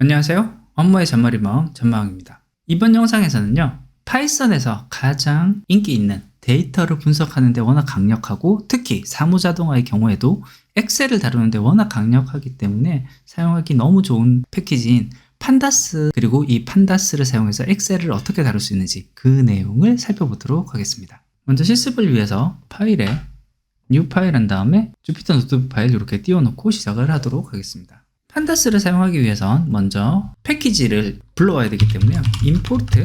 안녕하세요. 업무의 잔머리멍 전마왕입니다. 이번 영상에서는요, 파이썬에서 가장 인기 있는 데이터를 분석하는데 워낙 강력하고 특히 사무자동화의 경우에도 엑셀을 다루는데 워낙 강력하기 때문에 사용하기 너무 좋은 패키지인 판다스, 그리고 이 판다스를 사용해서 엑셀을 어떻게 다룰 수 있는지 그 내용을 살펴보도록 하겠습니다. 먼저 실습을 위해서 파일에 뉴 파일 한 다음에 주피터 노트북 파일 이렇게 띄워놓고 시작을 하도록 하겠습니다. 판다스를 사용하기 위해선 먼저 패키지를 불러와야 되기 때문에 import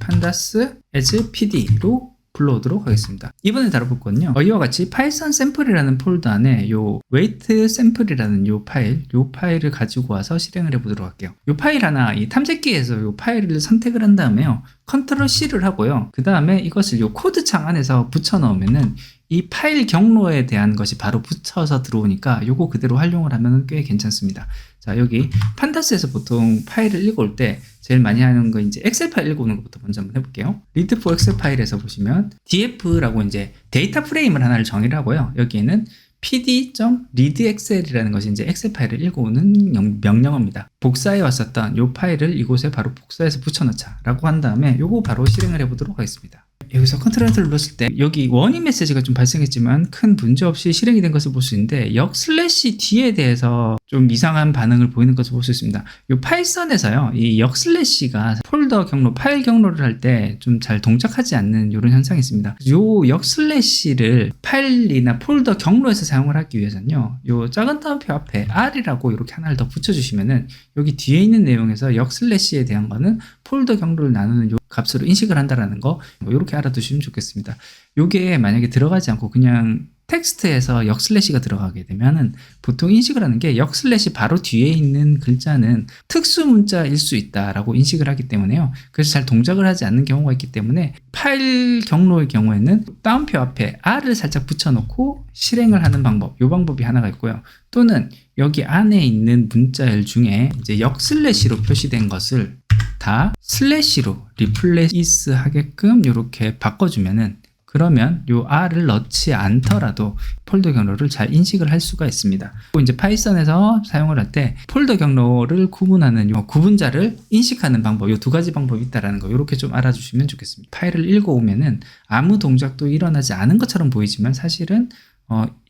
pandas as pd로 불러오도록 하겠습니다. 이번에 다뤄볼 건요, 이와 같이 파이썬 샘플이라는 폴더 안에 요 weight sample이라는 요 파일을 가지고 와서 실행을 해보도록 할게요. 요 파일 하나, 이 탐색기에서 요 파일을 선택을 한 다음에요, 컨트롤 C를 하고요, 그 다음에 이것을 요 코드 창 안에서 붙여 넣으면은 이 파일 경로에 대한 것이 바로 붙여서 들어오니까 요거 그대로 활용을 하면 꽤 괜찮습니다. 자, 여기 판다스에서 보통 파일을 읽어올 때 제일 많이 하는 거 이제 엑셀 파일 읽어오는 것부터 먼저 한번 해볼게요. read for 엑셀 파일에서 보시면 df라고 이제 데이터 프레임을 하나를 정의를 하고요. 여기에는 pd.readexcel이라는 것이 이제 엑셀 파일을 읽어오는 명령어입니다. 복사해 왔었던 이 파일을 이곳에 바로 복사해서 붙여넣자 라고 한 다음에 요거 바로 실행을 해보도록 하겠습니다. 여기서 컨트롤 엔터를 눌렀을 때 여기 워닝 메시지가 좀 발생했지만 큰 문제 없이 실행이 된 것을 볼 수 있는데 역 슬래시 D에 대해서 좀 이상한 반응을 보이는 것을 볼 수 있습니다. 이 파이썬에서요, 이 역 슬래시가 폴더 경로, 파일 경로를 할 때 좀 잘 동작하지 않는 이런 현상이 있습니다. 이 역 슬래시를 파일이나 폴더 경로에서 사용을 하기 위해서는요, 이 작은 따옴표 앞에 R이라고 이렇게 하나를 더 붙여주시면은 여기 뒤에 있는 내용에서 역 슬래시에 대한 거는 폴더 경로를 나누는 요 값으로 인식을 한다라는 거, 이렇게 알아두시면 좋겠습니다. 요게 만약에 들어가지 않고 그냥 텍스트에서 역 슬래시가 들어가게 되면은 보통 인식을 하는 게 역 슬래시 바로 뒤에 있는 글자는 특수 문자일 수 있다라고 인식을 하기 때문에요. 그래서 잘 동작을 하지 않는 경우가 있기 때문에 파일 경로의 경우에는 따옴표 앞에 R을 살짝 붙여놓고 실행을 하는 방법, 요 방법이 하나가 있고요. 또는 여기 안에 있는 문자열 중에 이제 역 슬래시로 표시된 것을 다 슬래시로 리플레이스 하게끔 이렇게 바꿔주면은, 그러면 요 R을 넣지 않더라도 폴더 경로를 잘 인식을 할 수가 있습니다. 그리고 이제 파이썬에서 사용을 할 때 폴더 경로를 구분하는 요 구분자를 인식하는 방법, 요 두 가지 방법이 있다라는 거, 이렇게 좀 알아주시면 좋겠습니다. 파일을 읽어오면은 아무 동작도 일어나지 않은 것처럼 보이지만 사실은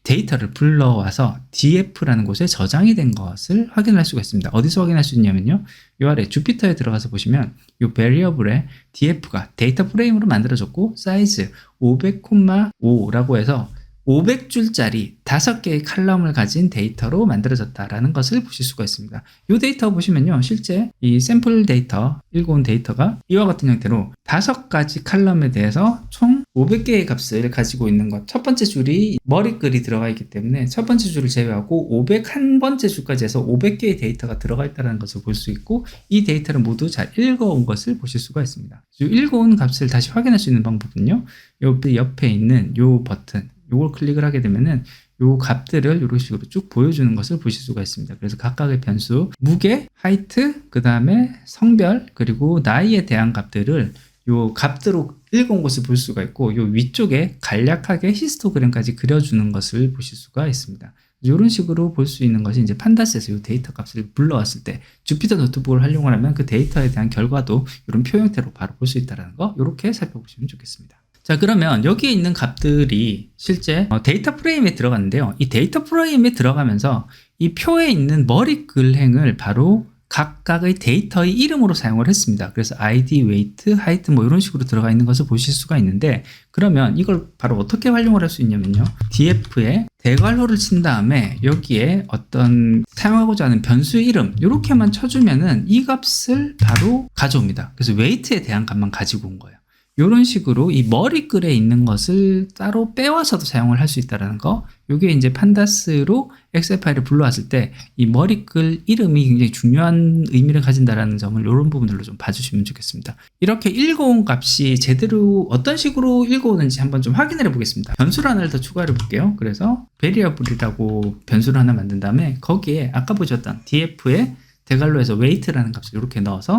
데이터를 불러와서 df라는 곳에 저장이 된 것을 확인할 수가 있습니다. 어디서 확인할 수 있냐면요, 이 아래 주피터에 들어가서 보시면 이 variable에 df가 데이터 프레임으로 만들어졌고 사이즈 500,5라고 해서 500줄짜리 5개의 칼럼을 가진 데이터로 만들어졌다라는 것을 보실 수가 있습니다. 이 데이터 보시면요, 실제 이 샘플 데이터, 읽어온 데이터가 이와 같은 형태로 5가지 칼럼에 대해서 총 500개의 값을 가지고 있는 것. 첫 번째 줄이 머리글이 들어가 있기 때문에 첫 번째 줄을 제외하고 501번째 줄까지 해서 500개의 데이터가 들어가 있다는 것을 볼 수 있고, 이 데이터를 모두 잘 읽어온 것을 보실 수가 있습니다. 읽어온 값을 다시 확인할 수 있는 방법은요, 옆에 있는 이 버튼, 요걸 클릭을 하게 되면은 요 값들을 이런 식으로 쭉 보여주는 것을 보실 수가 있습니다. 그래서 각각의 변수, 무게, 하이트, 그 다음에 성별, 그리고 나이에 대한 값들을 요 값대로 읽어온 것을 볼 수가 있고, 요 위쪽에 간략하게 히스토그램까지 그려주는 것을 보실 수가 있습니다. 이런 식으로 볼 수 있는 것이 이제 판다스에서 이 데이터 값을 불러왔을 때 주피터 노트북을 활용을 하면 그 데이터에 대한 결과도 이런 표 형태로 바로 볼 수 있다는 거, 이렇게 살펴보시면 좋겠습니다. 자, 그러면 여기에 있는 값들이 실제 데이터 프레임에 들어갔는데요, 이 데이터 프레임에 들어가면서 이 표에 있는 머리글행을 바로 각각의 데이터의 이름으로 사용을 했습니다. 그래서 ID, weight, height 뭐 이런 식으로 들어가 있는 것을 보실 수가 있는데, 그러면 이걸 바로 어떻게 활용을 할 수 있냐면요, df에 대괄호를 친 다음에 여기에 어떤 사용하고자 하는 변수 이름 이렇게만 쳐주면은 이 값을 바로 가져옵니다. 그래서 weight에 대한 값만 가지고 온 거예요. 이런 식으로 이 머리글에 있는 것을 따로 빼와서도 사용을 할 수 있다는 거, 이게 이제 판다스로 엑셀 파일을 불러왔을 때 이 머리글 이름이 굉장히 중요한 의미를 가진다는 점을 이런 부분들로 좀 봐주시면 좋겠습니다. 이렇게 읽어온 값이 제대로 어떤 식으로 읽어오는지 한번 좀 확인을 해보겠습니다. 변수를 하나를 더 추가해 볼게요. 그래서 variable이라고 변수를 하나 만든 다음에 거기에 아까 보셨던 df에 대괄호에서 weight라는 값을 이렇게 넣어서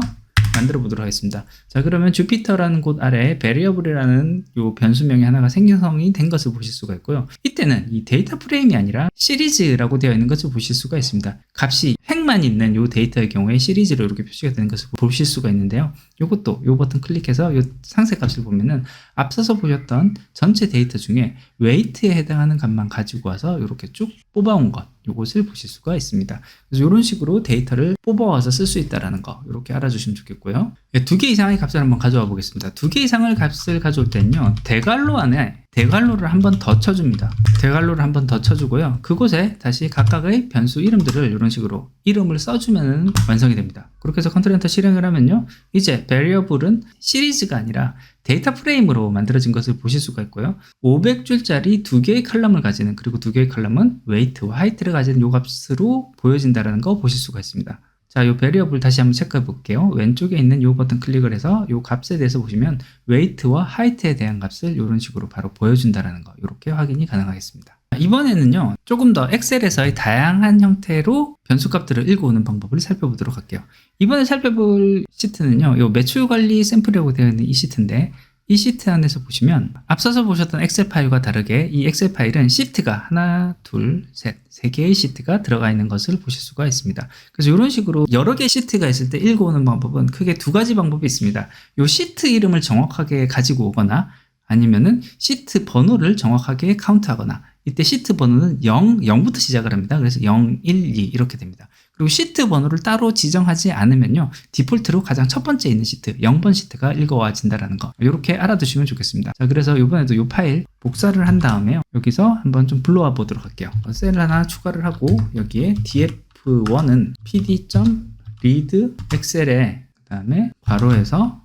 만들어 보도록 하겠습니다. 자, 그러면 주피터라는 곳 아래에 variable이라는 요 변수명이 하나가 생성이 된 것을 보실 수가 있고요. 이때는 이 데이터 프레임이 아니라 시리즈라고 되어 있는 것을 보실 수가 있습니다. 값이 획만 시트만 있는 요 데이터의 경우에 시리즈로 이렇게 표시가 되는 것을 보실 수가 있는데요. 요것도 요 버튼 클릭해서 요 상세 값을 보면은 앞서서 보셨던 전체 데이터 중에 weight에 해당하는 값만 가지고 와서 이렇게 쭉 뽑아온 것, 요것을 보실 수가 있습니다. 그래서 이런 식으로 데이터를 뽑아와서 쓸 수 있다는 거 이렇게 알아주시면 좋겠고요. 2개 이상의 값을 한번 가져와 보겠습니다. 2개 이상의 값을 가져올 때는요, 대괄호 안에 대괄호를 한번 더 쳐줍니다. 대괄호를 한번 더 쳐주고요. 그곳에 다시 각각의 변수 이름들을 이런 식으로 이름을 써주면 완성이 됩니다. 그렇게 해서 컨트롤 엔터 실행을 하면요, 이제 variable은 시리즈가 아니라 데이터 프레임으로 만들어진 것을 보실 수가 있고요. 500줄짜리 2개의 컬럼을 가지는, 그리고 2개의 컬럼은 weight와 height를 가지는 요 값으로 보여진다는 거 보실 수가 있습니다. 자, 요 variable 다시 한번 체크해 볼게요. 왼쪽에 있는 요 버튼 클릭을 해서 요 값에 대해서 보시면 weight와 height에 대한 값을 이런 식으로 바로 보여준다는 거, 이렇게 확인이 가능하겠습니다. 이번에는요, 조금 더 엑셀에서의 다양한 형태로 변수값들을 읽어오는 방법을 살펴보도록 할게요. 이번에 살펴볼 시트는요, 요 매출 관리 샘플이라고 되어 있는 이 시트인데, 이 시트 안에서 보시면 앞서서 보셨던 엑셀 파일과 다르게 이 엑셀 파일은 시트가 하나, 둘, 셋, 3개의 시트가 들어가 있는 것을 보실 수가 있습니다. 그래서 이런 식으로 여러 개의 시트가 있을 때 읽어오는 방법은 크게 2가지 방법이 있습니다. 이 시트 이름을 정확하게 가지고 오거나, 아니면은 시트 번호를 정확하게 카운트하거나, 이때 시트 번호는 0부터 시작을 합니다. 그래서 0, 1, 2 이렇게 됩니다. 그리고 시트 번호를 따로 지정하지 않으면요, 디폴트로 가장 첫 번째 있는 시트 0번 시트가 읽어와진다는 거, 이렇게 알아두시면 좋겠습니다. 자, 그래서 이번에도 이 파일 복사를 한 다음에요, 여기서 한번 좀 불러와 보도록 할게요. 셀 하나 추가를 하고, 여기에 df1은 pd.read excel에 그 다음에 괄호에서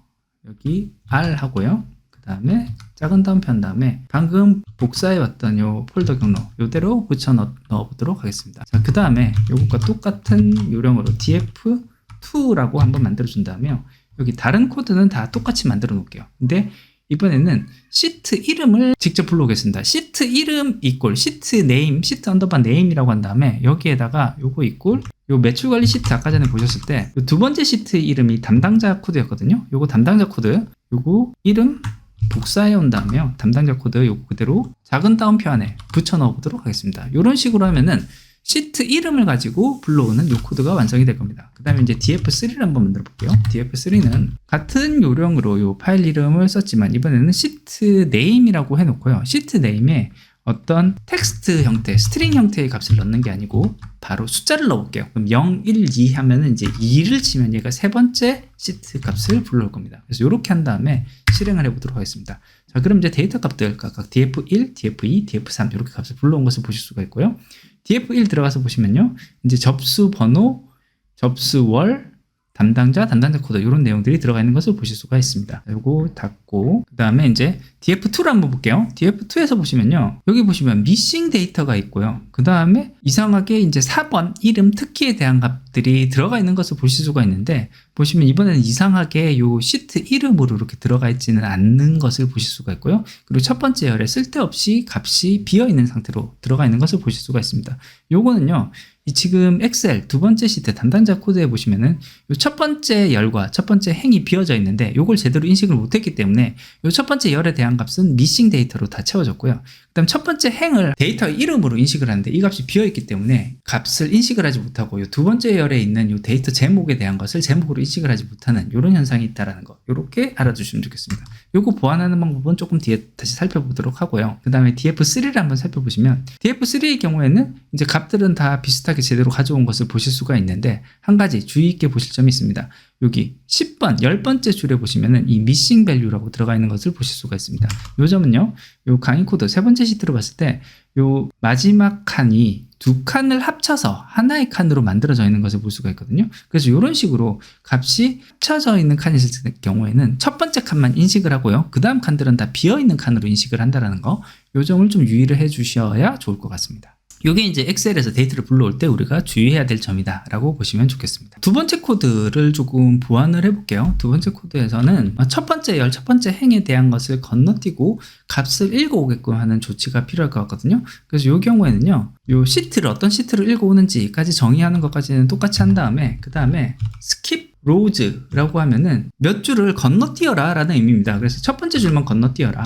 여기 r 하고요, 그 다음에 작은 따옴표 한 다음에 방금 복사해 왔던 요 폴더 경로 요대로 붙여 넣어 보도록 하겠습니다. 자, 그 다음에 요것과 똑같은 요령으로 df2라고 한번 만들어 준 다음에요, 여기 다른 코드는 다 똑같이 만들어 놓을게요. 근데 이번에는 시트 이름을 직접 불러오겠습니다. 시트 이름 이꼴 시트 네임, 시트 언더바 네임이라고 한 다음에 여기에다가 요거 이꼴 요 매출 관리 시트, 아까 전에 보셨을 때 두 번째 시트 이름이 담당자 코드였거든요. 요거 담당자 코드, 요거 이름 복사해 온 다음에요, 담당자 코드 요거 그대로 작은 따옴표 안에 붙여 넣어 보도록 하겠습니다. 이런 식으로 하면은 시트 이름을 가지고 불러오는 요 코드가 완성이 될 겁니다. 그 다음에 이제 df3를 한번 만들어 볼게요. df3는 같은 요령으로 요 파일 이름을 썼지만 이번에는 시트 네임이라고 해놓고요, 시트 네임에 어떤 텍스트 형태, 스트링 형태의 값을 넣는 게 아니고 바로 숫자를 넣어볼게요. 그럼 0, 1, 2 하면은 이제 2를 치면 얘가 세 번째 시트 값을 불러올 겁니다. 그래서 이렇게 한 다음에 실행을 해보도록 하겠습니다. 자, 그럼 이제 데이터 값들 각각 df1, df2, df3 이렇게 값을 불러온 것을 보실 수가 있고요. df1 들어가서 보시면요, 이제 접수 번호, 접수월, 담당자 코드 이런 내용들이 들어가 있는 것을 보실 수가 있습니다. 이거 닫고, 그 다음에 이제 df2를 한번 볼게요. df2에서 보시면요, 여기 보시면 미싱 데이터가 있고요, 그 다음에 이상하게 이제 4번 이름 특기에 대한 값들이 들어가 있는 것을 보실 수가 있는데, 보시면 이번에는 이상하게 요 시트 이름으로 이렇게 들어가 있지는 않는 것을 보실 수가 있고요. 그리고 첫 번째 열에 쓸데없이 값이 비어 있는 상태로 들어가 있는 것을 보실 수가 있습니다. 요거는요, 이 지금 엑셀 두 번째 시트 담당자 코드에 보시면은 요 첫 번째 열과 첫 번째 행이 비어져 있는데 요걸 제대로 인식을 못했기 때문에 요 첫 번째 열에 대한 값은 미싱 데이터로 다 채워졌고요. 그다음 첫 번째 행을 데이터 이름으로 인식을 하는데 이 값이 비어 있기 때문에 값을 인식을 하지 못하고 요 두 번째 열에 있는 요 데이터 제목에 대한 것을 제목으로 인식을 하지 못하는 이런 현상이 있다라는 거, 이렇게 알아두시면 좋겠습니다. 요거 보완하는 방법은 조금 뒤에 다시 살펴보도록 하고요. 그 다음에 df3를 한번 살펴보시면 df3의 경우에는 이제 값들은 다 비슷하게 제대로 가져온 것을 보실 수가 있는데, 한 가지 주의 있게 보실 점이 있습니다. 여기 10번, 10번째 줄에 보시면은 이 missing value라고 들어가 있는 것을 보실 수가 있습니다. 요 점은요, 요 강의 코드 세 번째 시트로 봤을 때 요 마지막 칸이 두 칸을 합쳐서 하나의 칸으로 만들어져 있는 것을 볼 수가 있거든요. 그래서 이런 식으로 값이 합쳐져 있는 칸이 있을 경우에는 첫 번째 칸만 인식을 하고요, 그 다음 칸들은 다 비어있는 칸으로 인식을 한다는 거, 요 점을 좀 유의를 해 주셔야 좋을 것 같습니다. 이게 이제 엑셀에서 데이터를 불러올 때 우리가 주의해야 될 점이다 라고 보시면 좋겠습니다. 두 번째 코드를 조금 보완을 해볼게요. 두 번째 코드에서는 첫 번째 열, 첫 번째 행에 대한 것을 건너뛰고 값을 읽어오게끔 하는 조치가 필요할 것 같거든요. 그래서 이 경우에는요, 요 시트를 어떤 시트를 읽어오는지까지 정의하는 것까지는 똑같이 한 다음에, 그 다음에 skip rows라고 하면은 몇 줄을 건너뛰어라 라는 의미입니다. 그래서 첫 번째 줄만 건너뛰어라,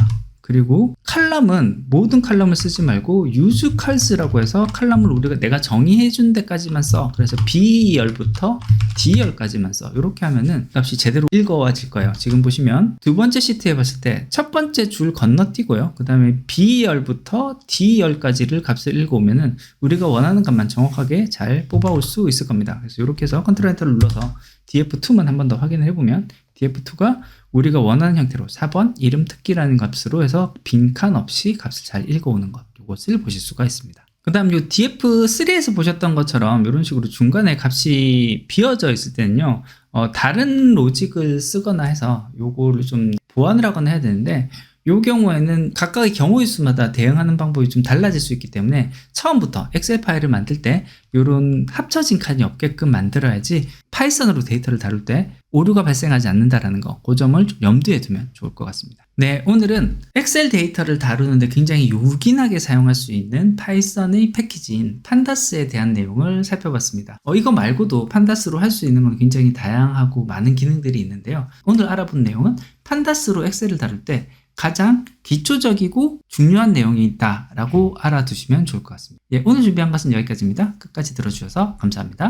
그리고 칼럼은 모든 칼럼을 쓰지 말고 use cals라고 해서 칼럼을 내가 정의해 준 데까지만 써. 그래서 B열부터 D열까지만 써. 이렇게 하면은 값이 제대로 읽어와질 거예요. 지금 보시면 두 번째 시트에 봤을 때 첫 번째 줄 건너뛰고요. 그 다음에 B열부터 D열까지를 값을 읽어오면은 우리가 원하는 값만 정확하게 잘 뽑아올 수 있을 겁니다. 그래서 이렇게 해서 컨트롤 엔터를 눌러서 df2만 한 번 더 확인을 해보면 df2가 우리가 원하는 형태로 4번 이름 특기라는 값으로 해서 빈칸 없이 값을 잘 읽어오는 것, 이것을 보실 수가 있습니다. 그 다음 요 df3에서 보셨던 것처럼 이런 식으로 중간에 값이 비어져 있을 때는요, 다른 로직을 쓰거나 해서 요거를 좀 보완을 하거나 해야 되는데, 요 경우에는 각각의 경우의 수마다 대응하는 방법이 좀 달라질 수 있기 때문에 처음부터 엑셀 파일을 만들 때 이런 합쳐진 칸이 없게끔 만들어야지 파이썬으로 데이터를 다룰 때 오류가 발생하지 않는다라는 거, 그 점을 좀 염두에 두면 좋을 것 같습니다. 네, 오늘은 엑셀 데이터를 다루는데 굉장히 요긴하게 사용할 수 있는 파이썬의 패키지인 판다스에 대한 내용을 살펴봤습니다. 이거 말고도 판다스로 할 수 있는 건 굉장히 다양하고 많은 기능들이 있는데요. 오늘 알아본 내용은 판다스로 엑셀을 다룰 때 가장 기초적이고 중요한 내용이 있다라고 알아두시면 좋을 것 같습니다. 예, 오늘 준비한 것은 여기까지입니다. 끝까지 들어주셔서 감사합니다.